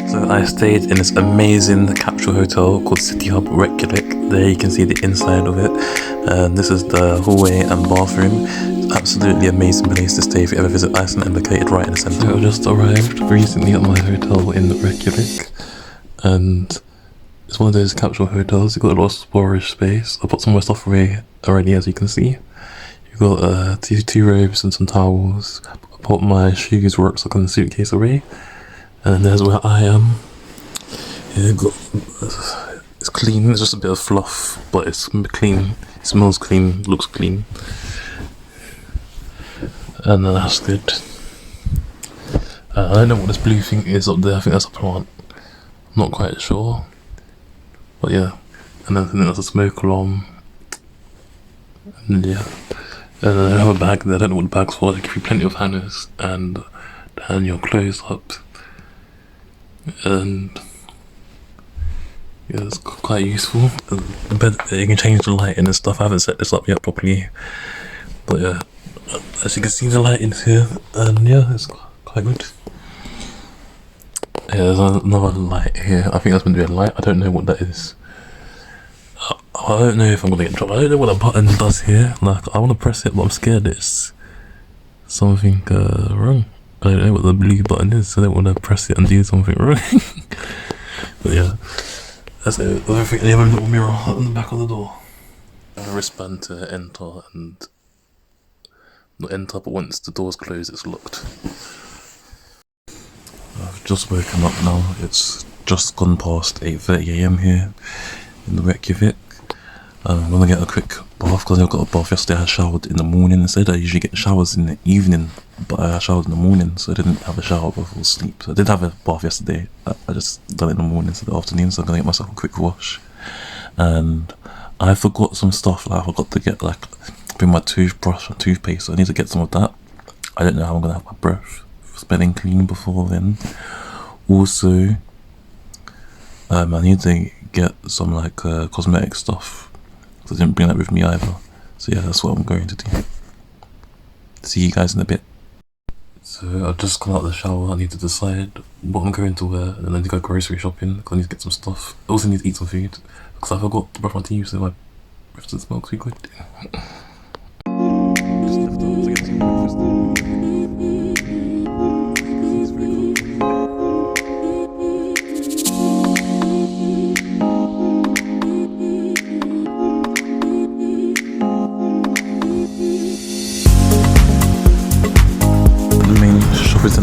So I stayed in this amazing capsule hotel called City Hub Reykjavik. There you can see the inside of it, and this is the hallway and bathroom. It's absolutely amazing place to stay if you ever visit Iceland, and located right in the centre. So I just arrived recently at my hotel in Reykjavik, and it's one of those capsule hotels. You've got a lot of storage space. I put some of my stuff away already, as you can see. You've got two robes and some towels. I put my shoes, rucksack, and the suitcase away. And there's where I am. Yeah, it's clean, it's just a bit of fluff, but it's clean, it smells clean, looks clean. And that's good. I don't know what this blue thing is up there, I think that's a plant. I'm not quite sure. But yeah, and then I think that's a smoke alarm. And yeah, and then I have a bag there, I don't know what the bag's for. They give you plenty of hangers and hang your clothes up. And yeah, it's quite useful. The bed, you can change the lighting and stuff. I haven't set this up yet properly, but yeah, as you can see, the lighting's here, and yeah, it's quite good. Yeah, there's another light here. I think that's meant to be a light. I don't know what that is. I don't know if I'm gonna get dropped. I don't know what that button does here. Like, I want to press it, but I'm scared it's something wrong. I don't know what the blue button is, so I don't want to press it and do something wrong. But yeah, that's it. I think they have a little mirror on the back of the door. I have a wristband to enter, and not enter, but once the door's closed, it's locked. I've just woken up now. It's just gone past 8:30 AM here in Reykjavik. I'm gonna get a quick bath because I got a bath yesterday. I showered in the morning instead. I usually get showers in the evening, but I showered in the morning, so I didn't have a shower before sleep. So I did have a bath yesterday. I just done it in the morning instead of the afternoon, so I'm gonna get myself a quick wash. And I forgot some stuff. Like, I forgot to get bring my toothbrush and toothpaste. So I need to get some of that. I don't know how I'm gonna have my breath smelling clean before then. Also, I need to get some cosmetic stuff. I didn't bring that with me either. So yeah, that's what I'm going to do. See you guys in a bit. So I've just come out of the shower. I need to decide what I'm going to wear, and then I need to go grocery shopping because I need to get some stuff. I also need to eat some food because I forgot to brush my teeth, so my breath doesn't smell too good.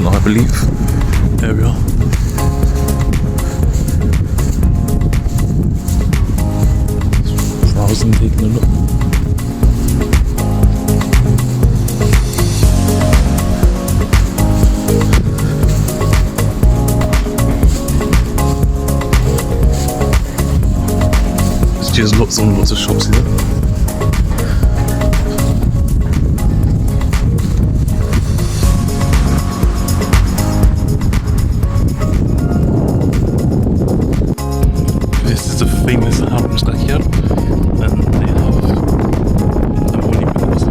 I believe. There we are. Browsing, taking a look. There's just lots and lots of shops here. Famous Harumstakjar, and they have the morning breakfast.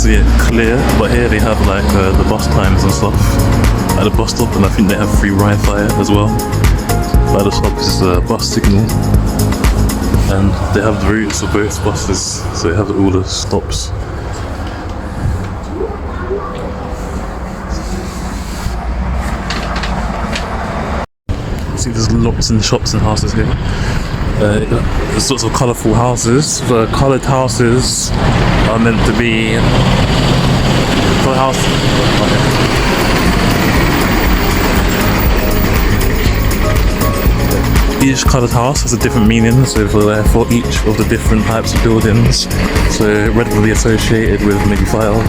see it clear, but here they have like the bus times and stuff at the bus stop, and I think they have free Wi-Fi as well. By the stop is a bus signal, and they have the routes for both buses, so they have all the stops. You see there's lots of shops and houses here. There's lots of colourful houses. The coloured houses are meant to be coloured house. Each coloured house has a different meaning, so for each of the different types of buildings. So red will be associated with maybe fire,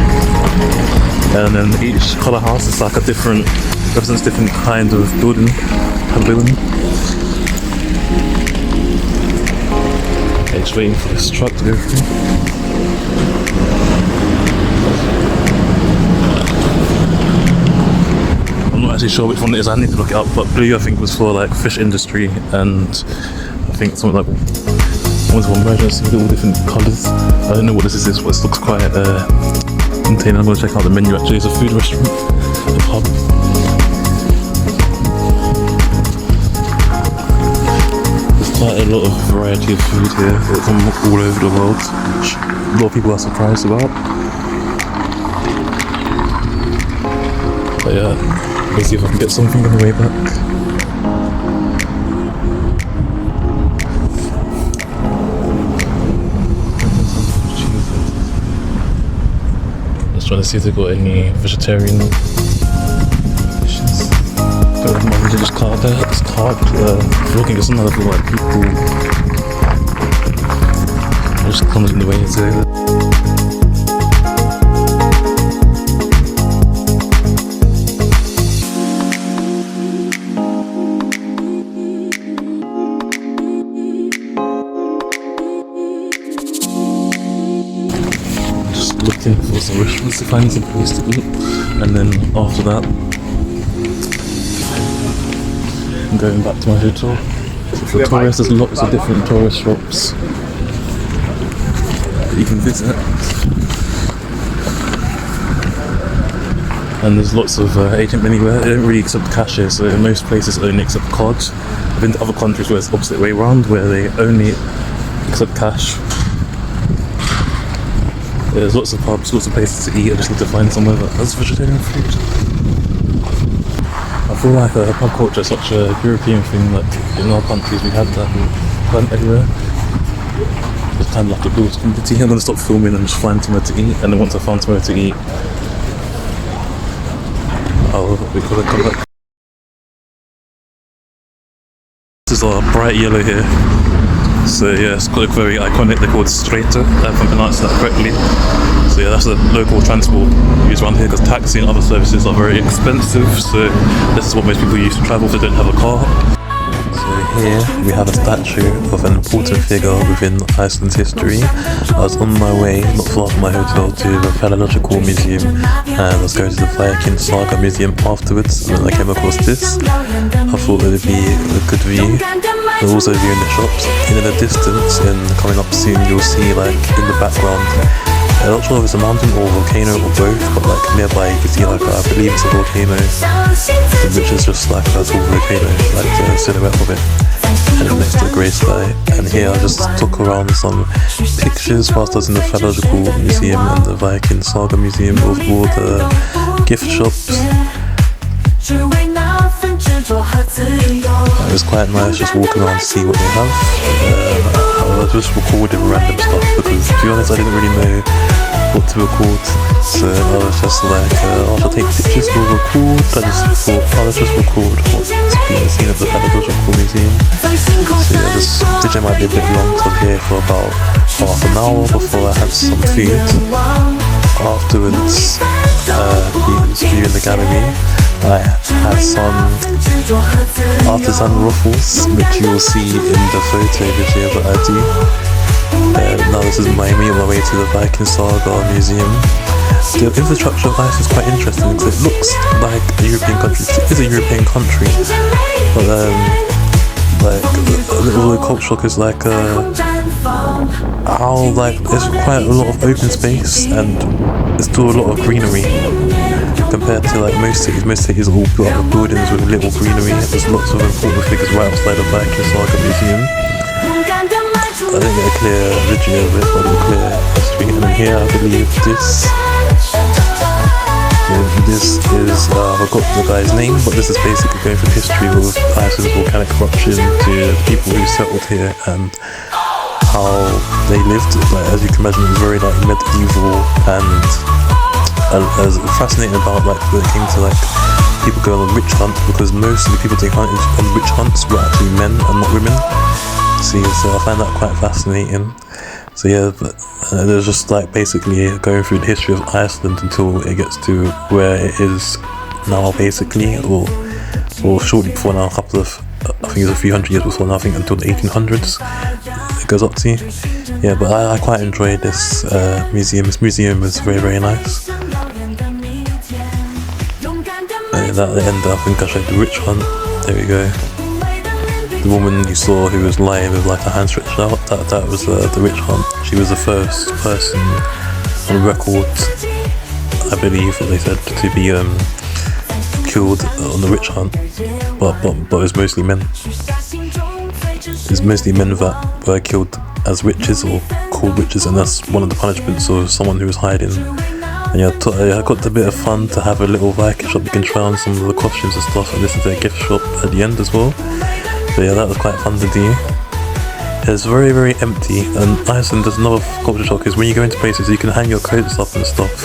and then each colour house is like a different, represents different kind of building. Just waiting for this truck to go through. I'm not actually sure which one it is, I need to look it up, but blue I think was for like fish industry, and I think something like one's for emergency with all different colours. I don't know what this is, but it looks quite entertaining. I'm going to check out the menu actually. It's a food restaurant, a pub. Quite a lot of variety of food here from all over the world, which a lot of people are surprised about. But yeah, let's see if I can get something on the way back. Just trying to see if they've got any vegetarian dishes. My religious card there, this card, looking at some other like people just comes in the way to just looking for some restaurants to find some place to eat, and then after that I'm going back to my hotel. So for tourists, there's lots of different tourist shops that you can visit, and there's lots of agent anywhere. They don't really accept cash here, so in most places only accept cards. I've been to other countries where it's the opposite way around, where they only accept cash. There's lots of pubs, lots of places to eat. I just need to find somewhere that has vegetarian food. I feel like pub culture is such a European thing, like in our countries we have that kind of everywhere. It's kind of like a built community. I'm going to stop filming and just find somewhere to eat, and then once I find somewhere to eat, we gotta come back. This is our bright yellow here. So yeah, it's quite very iconic. They're called Streeter, if I pronounced that correctly. So yeah, that's the local transport used around here, because taxi and other services are very expensive. So this is what most people use to travel if they don't have a car. So here we have a statue of an important figure within Iceland's history. I was on my way, not far from my hotel, to the Philological Museum, and I was going to the Viking Saga Museum afterwards, and then I came across this. I thought it would be a good view. We're also viewing the shops. In the distance, and coming up soon, you'll see like in the background, I'm not sure if it's a mountain or a volcano or both, but like nearby you can see like, I believe it's a volcano, which is just like a tall volcano, like the silhouette of it, and it's next to the grey sky. And here I just took around some pictures whilst I was in the Philological Museum and the Viking Saga Museum of all the gift shops. It was quite nice just walking around to see what they have. I was just recording random stuff because, to be honest, I didn't really know what to record. So I was just like, I should take pictures or record. I just thought, let's just record what's being seen at the Philological Museum. So yeah, this video might be a bit long, so I'm here for about half an hour before I have some food. Afterwards, viewing the gallery, I had some artisan ruffles, which you will see in the photo video that I do. Now this is Miami on my way to the Viking Saga Museum. The infrastructure of Iceland is quite interesting because it looks like a European country. It is a European country, but like a little culture shock is like how like there's quite a lot of open space and there's still a lot of greenery compared to like most cities. Most cities are all built up with buildings with little greenery. There's lots of important figures right outside the back in Saga Museum. I didn't get a clear video of it, but a clear history. And then here I believe this is, I forgot the guy's name, but this is basically going through history of Iceland's volcanic eruption to the people who settled here and how they lived. Like, as you can imagine, it was very like medieval, and as fascinating about like when it came to like people going on witch hunt, because most of the people they hunted on witch hunts were actually men and not women. So I find that quite fascinating. So yeah, but there's just like basically going through the history of Iceland until it gets to where it is now, basically, or shortly before now, a couple of, I think it's a few hundred years before now, I think until the 1800s it goes up to. Yeah, but I quite enjoyed this museum. This museum was very, very nice. And at the end, I think I showed the witch hunt. There we go. The woman you saw who was lying with like her hand stretched out, that was the witch hunt. She was the first person on record, I believe, they said, to be killed on the witch hunt. But it was mostly men. It was mostly men that were killed as witches or called witches, and that's one of the punishments of someone who was hiding. And yeah, I got a bit of fun to have a little Viking shop. You can try on some of the costumes and stuff, and listen to a gift shop at the end as well. So yeah, that was quite fun to do. It's very, very empty, and Iceland, there's another culture shock, is when you go into places you can hang your coats up and stuff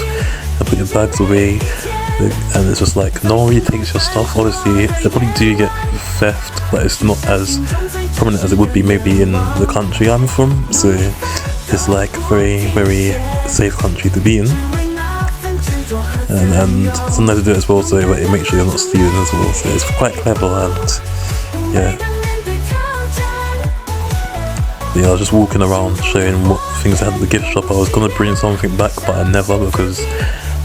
and put your bags away, and it's just like no one really takes your stuff. Obviously they probably do get theft, but it's not as prominent as it would be maybe in the country I'm from. So it's like very, very safe country to be in, and sometimes they do it as well, so it makes sure you're not stealing as well. So it's quite clever, and yeah. Yeah, I was just walking around showing what things I had at the gift shop. I was going to bring something back, but I never, because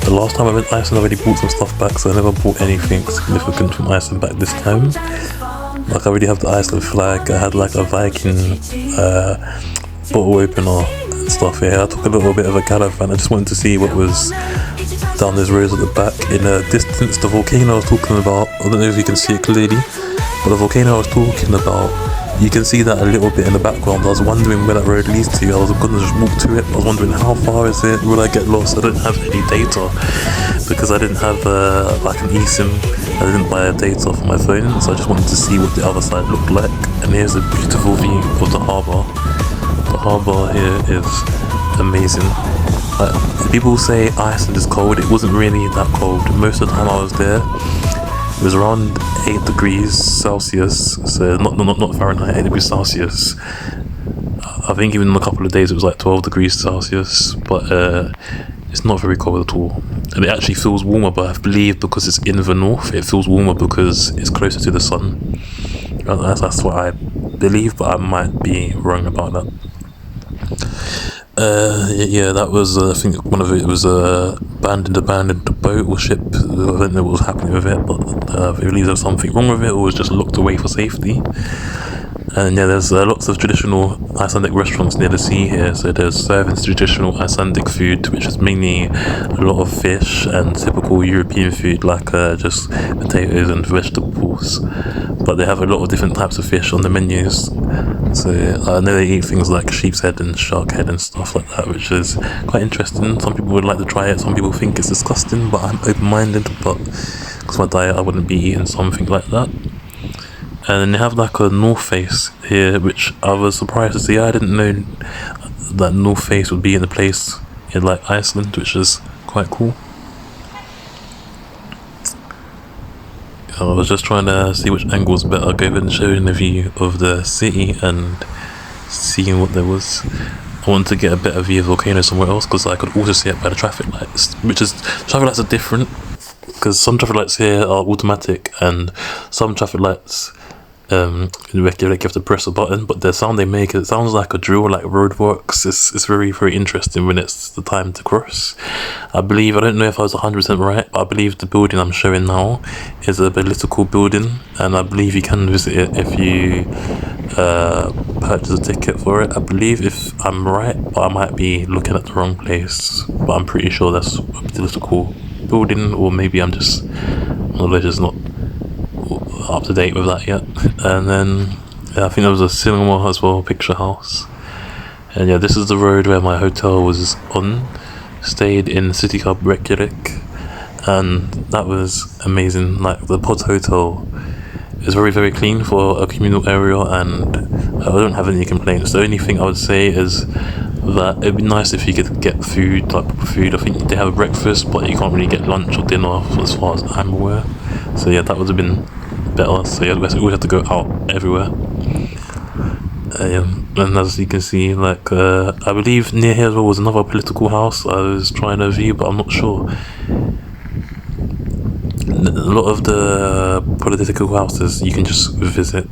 the last time I went to Iceland I already bought some stuff back, so I never bought anything significant from Iceland back this time. Like, I already have the Iceland flag, I had like a Viking bottle opener and stuff here. I took a little bit of a caravan. I just wanted to see what was down those roads at the back. In the distance, the volcano I was talking about, I don't know if you can see it clearly, but the volcano I was talking about, you can see that a little bit in the background. I was wondering where that road leads to. I was gonna just walk to it. I was wondering how far is it? Will I get lost? I don't have any data because I didn't have like an eSIM. I didn't buy a data for my phone, so I just wanted to see what the other side looked like. And here's a beautiful view of the harbour. The harbour here is amazing. People say Iceland is cold. It wasn't really that cold. Most of the time I was there, it was around 8 degrees Celsius, so not Fahrenheit, 8 degrees Celsius. I think even in a couple of days it was like 12 degrees Celsius, but it's not very cold at all. And it actually feels warmer, but I believe because it's in the north, it feels warmer because it's closer to the sun. That's what I believe, but I might be wrong about that. Yeah, that was, I think one of it was abandoned boat or ship. I don't know what was happening with it, but I believe there was something wrong with it, or it was just locked away for safety. And yeah, there's lots of traditional Icelandic restaurants near the sea here, so there's serving traditional Icelandic food, which is mainly a lot of fish and typical European food, like just potatoes and vegetables. But they have a lot of different types of fish on the menus. So I know they eat things like sheep's head and shark head and stuff like that, which is quite interesting. Some people would like to try it, some people think it's disgusting, but I'm open-minded, but because my diet I wouldn't be eating something like that. And then they have like a north face here, which I was surprised to see. I didn't know that north face would be in a place in like Iceland, which is quite cool. I was just trying to see which angle was better, go and showing the view of the city and seeing what there was. I wanted to get a better view of the volcano somewhere else, because I could also see it by the traffic lights, traffic lights are different, because some traffic lights here are automatic and some traffic lights in Reykjavik, you have to press a button, but the sound they make, it sounds like a drill, like roadworks. It's very, very interesting when it's the time to cross. I believe, I don't know if I was 100% right, but I believe the building I'm showing now is a political building, and I believe you can visit it if you purchase a ticket for it. I believe, if I'm right, but I might be looking at the wrong place, but I'm pretty sure that's a political building, or maybe I'm just, my knowledge is not up to date with that yet. And then I think there was a cinema as well, picture house. And yeah, this is the road where my hotel was on. Stayed in City Club Reykjavik, and that was amazing. Like, the Pod Hotel is very, very clean for a communal area, and I don't have any complaints. The only thing I would say is that it'd be nice if you could get food, like proper food. I think they have a breakfast, but you can't really get lunch or dinner as far as I'm aware. So yeah, that would have been better. So yeah, we always have to go out everywhere. And as you can see, like, I believe near here as well was another political house I was trying to view, but I'm not sure. A lot of the political houses you can just visit.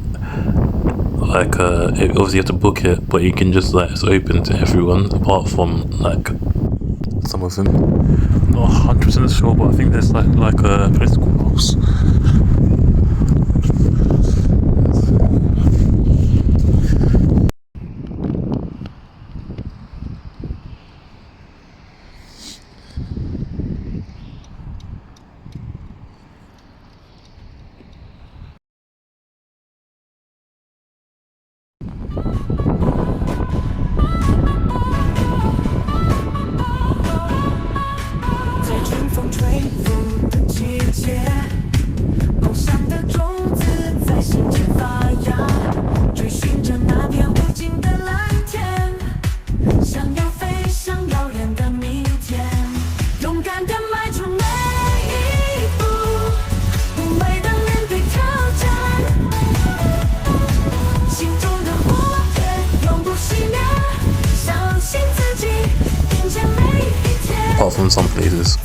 Like, obviously you have to book it, but you can just, like, it's open to everyone, apart from, like, some of them. I'm not 100% sure, but I think there's, like a political house. Apart from some places.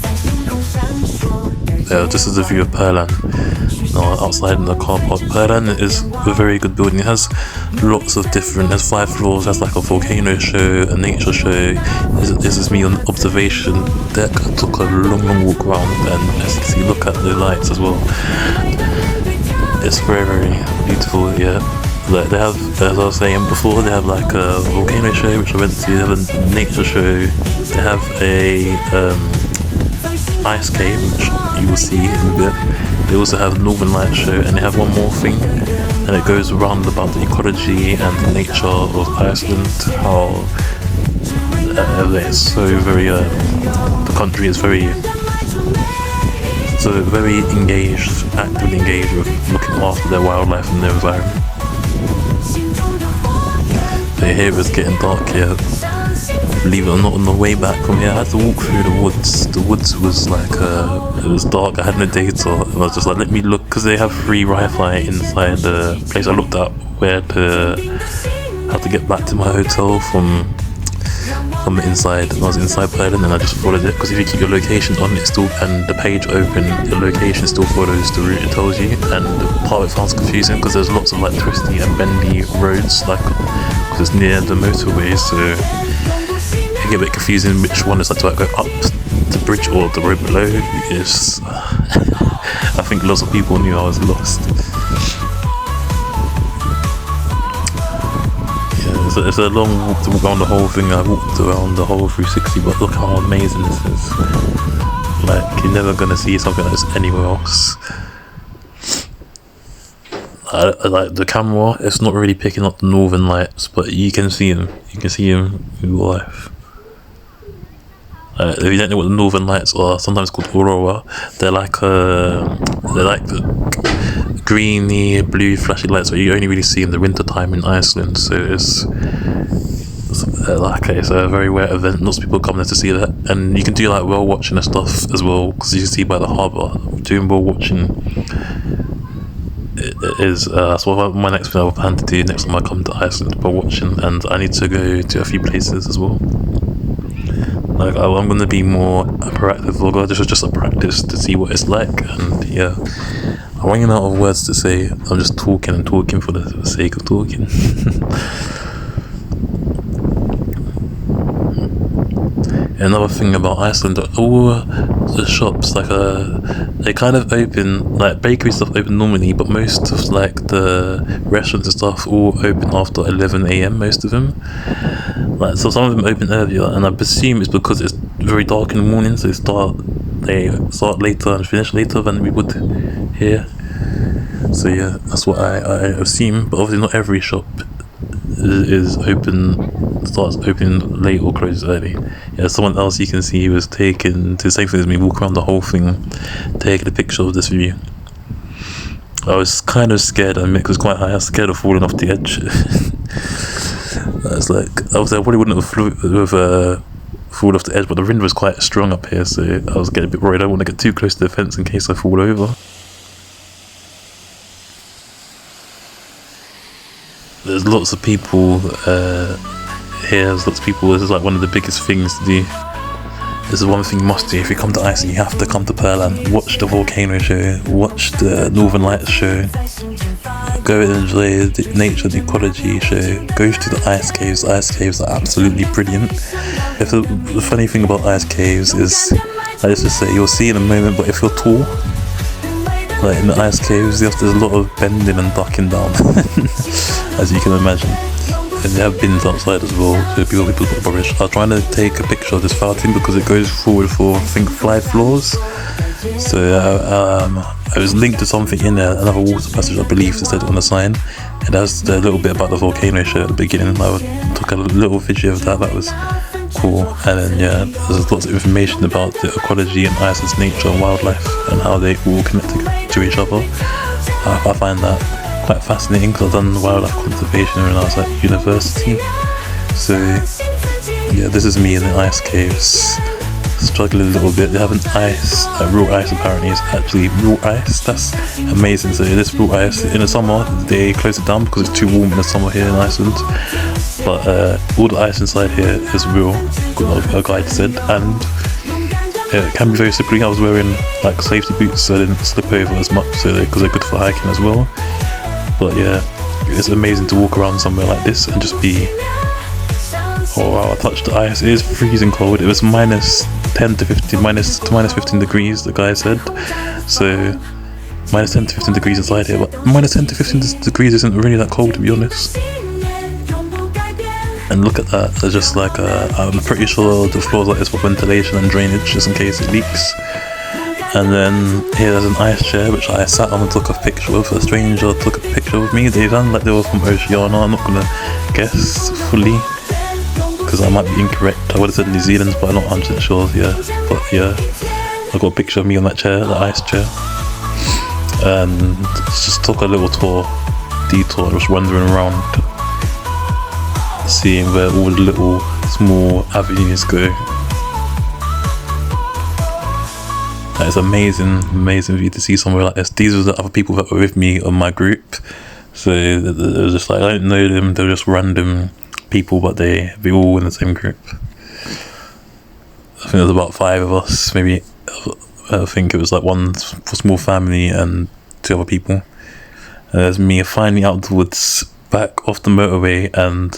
This is the view of Perlan. Outside in the car park. Perlan is a very good building. It has lots of different, there's 5 floors, there's like a volcano show, a nature show. This is me on observation deck. I took a long walk around, and as you can see, look at the lights as well. It's very, very beautiful, yeah. Like, they have, as I was saying before, they have like a volcano show, which I went to. They have a nature show. They have a ice cave, which you will see in a bit. They also have a Northern Lights show, and they have one more thing, and it goes around about the ecology and the nature of Iceland. How it's so very, the country is very engaged, actively engaged with looking after their wildlife and their environment. But here it's getting dark here. Believe it or not, on the way back from here, I had to walk through the woods. The woods was like, it was dark, I had no data, and I was just like, let me look, because they have free Wi-Fi inside the place. I looked up how to get back to my hotel from the inside, and I was inside Poland, and I just followed it, because if you keep your location on, it still, and the page open, your location still follows the route it tells you. And the part of it sounds confusing, because there's lots of like twisty and bendy roads, like, because it's near the motorway, so it get a bit confusing which one is like, do I go up the bridge or the road below? Is I think lots of people knew I was lost. Yeah, it's a long walk to walk around the whole thing. I walked around the whole 360, but look how amazing this is. Like, you're never gonna see something like this anywhere else. Like, the camera, it's not really picking up the Northern Lights, but you can see them. You can see them in real life. If you don't know what the Northern Lights are, sometimes called aurora, they're like the greeny, blue, flashy lights that you only really see in the winter time in Iceland. So it's a very rare event. Lots of people come there to see that, and you can do like whale watching and stuff as well, because you can see by the harbour. Doing whale watching is that's what my next thing I plan to do next time I come to Iceland, whale watching, and I need to go to a few places as well. Like, I'm going to be more a proactive vlogger. This was just a practice to see what it's like, and yeah, I'm running out of words to say. I'm just talking and talking for the sake of talking. Another thing about Iceland, all the shops, like they kind of open, like bakery stuff open normally, but most of like the restaurants and stuff all open after 11 a.m. most of them. Like, so some of them open earlier, and I presume it's because it's very dark in the morning, so they start later and finish later than we would here. So yeah, that's what I assume, but obviously not every shop starts opening late or closes early. Yeah, someone else you can see was taking to the same thing as me, walk around the whole thing, taking a picture of this view. I was kind of scared, I was quite high, I was scared of falling off the edge. It's like, obviously I probably wouldn't have fallen off the edge, but the wind was quite strong up here, so I was getting a bit worried. I don't want to get too close to the fence in case I fall over. There's lots of people here, there's lots of people. This is like one of the biggest things to do. This is one thing you must do if you come to Iceland. You have to come to Perlan, watch the volcano show, watch the Northern Lights show, go and enjoy the nature, the ecology show, go to the ice caves. The ice caves are absolutely brilliant. The funny thing about ice caves is, let's just say, you'll see in a moment, but if you're tall, like in the ice caves, there's a lot of bending and ducking down, as you can imagine. And they have bins outside as well, so people put rubbish. I was trying to take a picture of this fountain because it goes forward for, I think, 5 floors. So I was linked to something in there, another water passage, I believe, it said on the sign. And that's a little bit about the volcano show at the beginning. I took a little video of that was cool. And then yeah, there's lots of information about the ecology and Iceland's nature and wildlife and how they all connect to each other. I find that quite fascinating because I've done wildlife conservation when I was at university. So yeah, this is me in the ice caves, struggling a little bit. They have an ice, real ice apparently. It's actually real ice. That's amazing. So this real ice, in the summer they close it down because it's too warm in the summer here in Iceland. But all the ice inside here is real, like a guide said, and it can be very slippery. I was wearing like safety boots so I didn't slip over as much, because they're good for hiking as well. But yeah, it's amazing to walk around somewhere like this and just be, oh wow, I touched the ice. It is freezing cold. It was minus 10 to 15, minus 15 degrees, the guy said. So minus 10 to 15 degrees inside here, but minus 10 to 15 degrees isn't really that cold, to be honest. And look at that, there's just like I'm pretty sure the floor's like this for ventilation and drainage, just in case it leaks. And then here there's an ice chair which I sat on and took a picture with. A stranger took a picture with me. They done like they were from Oceania. I'm not gonna guess fully because I might be incorrect. I would have said New Zealand, but I'm not 100% sure. Yeah, but yeah, I got a picture of me on that chair, the ice chair, and just took a little detour, just wandering around, seeing where all the little small avenues go. It's amazing for you to see somewhere like this. These are the other people that were with me on my group. So it was just like, I don't know them, they're just random people, but they all in the same group. I think there's about 5 of us, maybe. I think it was like one small family and 2 other people. And there's me finally out the woods, back off the motorway, and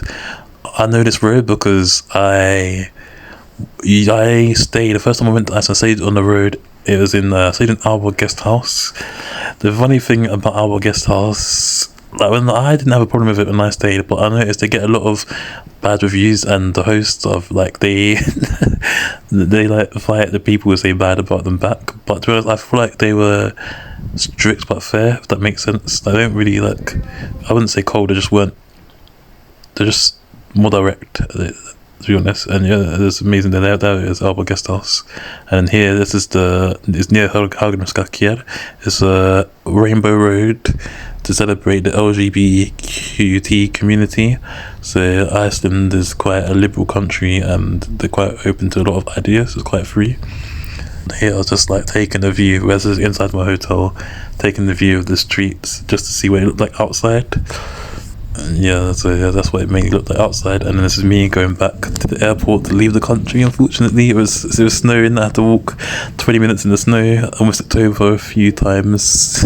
I know this road because I stayed, the first time I went to Iceland, I stayed on the road. It was I stayed in our guest house. The funny thing about our guest house, like when I didn't have a problem with it when I stayed, but I noticed they get a lot of bad reviews, and the hosts of like they like fight the people who say bad about them back. But to be honest, I feel like they were strict but fair, if that makes sense. They don't really like, I wouldn't say cold, they're just more direct, to be honest. And yeah, it's amazing. There is our guest house, and here it's near Haugnarskakkir. It's a rainbow road to celebrate the LGBTQT community. So Iceland is quite a liberal country, and they're quite open to a lot of ideas. It's quite free. Here I was just like taking a view, whereas this is inside my hotel, taking the view of the streets just to see what it looked like outside. Yeah, so yeah, that's what it mainly looked like outside. And then this is me going back to the airport to leave the country. Unfortunately, it was snowing. I had to walk 20 minutes in the snow. I almost tipped over a few times.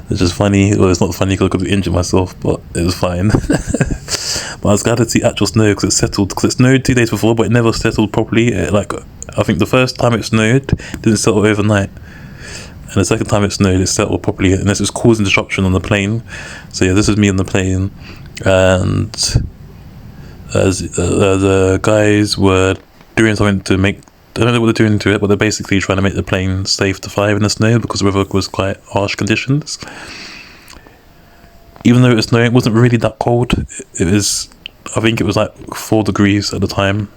It's just funny. Well, it's not funny because I could have injured myself, but it was fine. But I was glad to see actual snow because it settled. Because it snowed 2 days before, but it never settled properly. I think the first time it snowed, it didn't settle overnight. And the second time it snowed, it settled properly, and this was causing disruption on the plane. So yeah, this is me on the plane, and as the guys were doing something to make, I don't know what they're doing to it, but they're basically trying to make the plane safe to fly in the snow because the weather was quite harsh conditions. Even though it was snowing, it wasn't really that cold. It was, I think it was like 4 degrees at the time.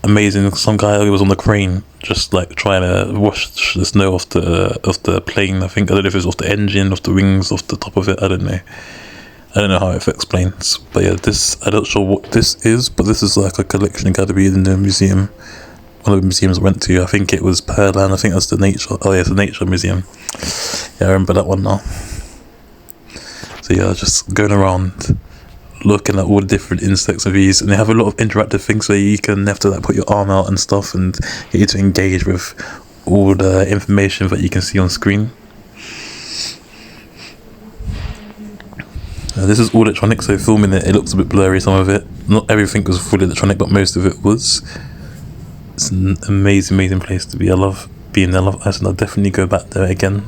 Amazing. Some guy was on the crane just like trying to wash the snow off the plane. I don't know if it was off the engine, off the wings, off the top of it. I don't know how it explains. But yeah, this, I'm not sure what this is, but this is like a collection gallery in the museum. One of the museums I went to, I think it was Pearland. I think that's the nature. Oh yeah, it's the nature museum. Yeah, I remember that one now. So yeah, just going around looking at all the different insects and bees, and they have a lot of interactive things where you can have to like put your arm out and stuff and get you to engage with all the information that you can see on screen. This is all electronic, so filming it looks a bit blurry, some of it. Not everything was fully electronic, but most of it was. It's an amazing place to be. I love being there. I love Iceland. I'll definitely go back there again.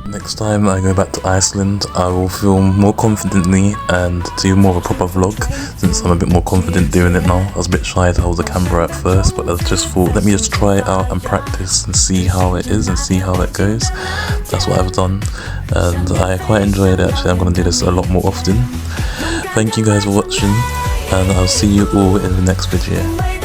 Next time I go back to Iceland, I will film more confidently and do more of a proper vlog, since I'm a bit more confident doing it now. I was a bit shy to hold the camera at first, but I just thought, let me just try it out and practice and see how it is and see how it goes. That's what I've done, and I quite enjoyed it actually. I'm going to do this a lot more often. Thank you guys for watching, and I'll see you all in the next video.